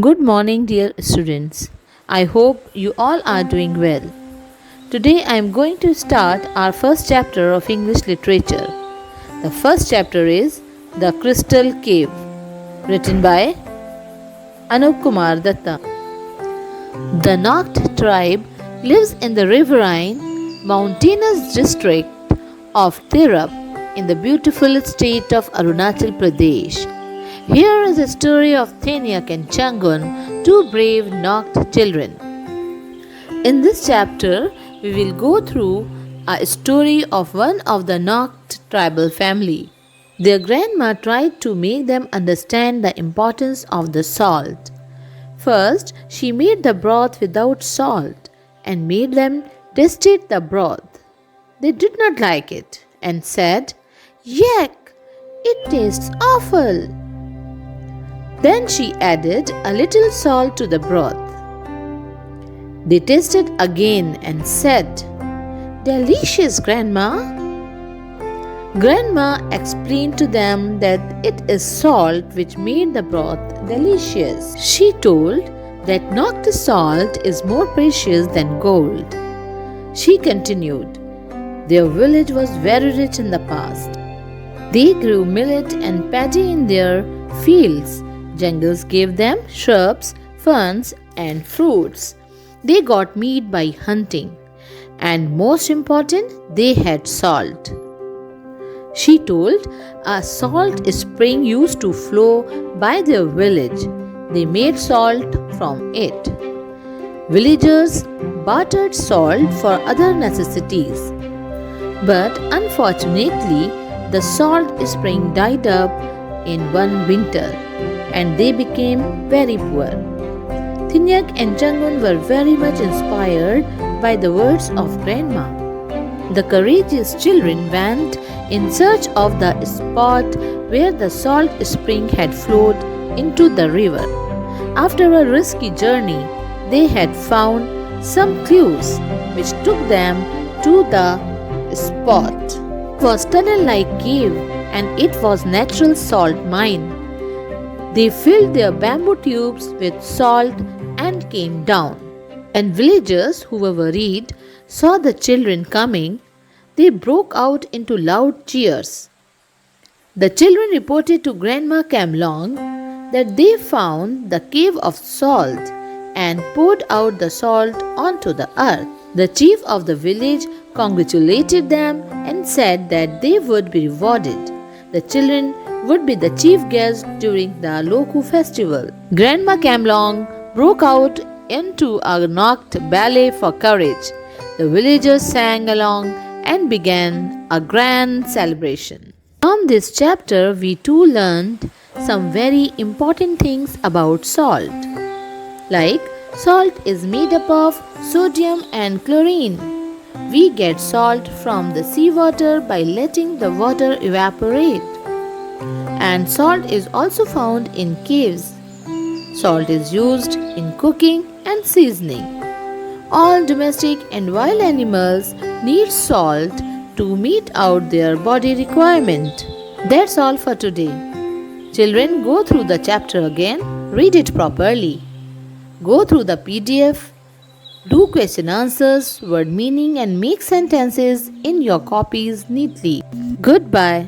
Good morning, dear students. I hope you all are doing well. Today I am going to start our first chapter of English literature. The first chapter is The Crystal Cave, written by Anup Kumar Datta. The Nakt tribe lives in the riverine, mountainous district of Tirap in the beautiful state of Arunachal Pradesh. Here is a story of Thenyak and Changun, two brave Nakt children. In this chapter, we will go through a story of one of the Nakt tribal family. Their grandma tried to make them understand the importance of the salt. First, she made the broth without salt and made them taste the broth. They did not like it and said, "Yuck, it tastes awful." Then she added a little salt to the broth. They tasted again and said, "Delicious, Grandma." Grandma explained to them that it is salt which made the broth delicious. She told that Nakt salt is more precious than gold. She continued, their village was very rich in the past. They grew millet and paddy in their fields. Jungles gave them shrubs, ferns, and fruits. They got meat by hunting. And most important, they had salt. She told a salt spring used to flow by their village. They made salt from it. Villagers bartered salt for other necessities. But unfortunately, the salt spring died up in one winter and they became very poor. Thenyak and Changun were very much inspired by the words of Grandma. The courageous children went in search of the spot where the salt spring had flowed into the river. After a risky journey, they had found some clues which took them to the spot. It was tunnel-like cave and it was natural salt mine. They filled their bamboo tubes with salt and came down. And villagers who were worried saw the children coming. They broke out into loud cheers. The children reported to Grandma Kamlong that they found the cave of salt and poured out the salt onto the earth. The chief of the village congratulated them and said that they would be rewarded. The children would be the chief guest during the Loku festival. Grandma Kamlong broke out into a Nakt ballet for courage. The villagers sang along and began a grand celebration. From this chapter, we too learned some very important things about salt. Like, salt is made up of sodium and chlorine. We get salt from the seawater by letting the water evaporate. And salt is also found in caves. Salt is used in cooking and seasoning. All domestic and wild animals need salt to meet out their body requirement. That's all for today. Children, go through the chapter again, read it properly. Go through the PDF, do question answers, word meaning and make sentences in your copies neatly. Goodbye.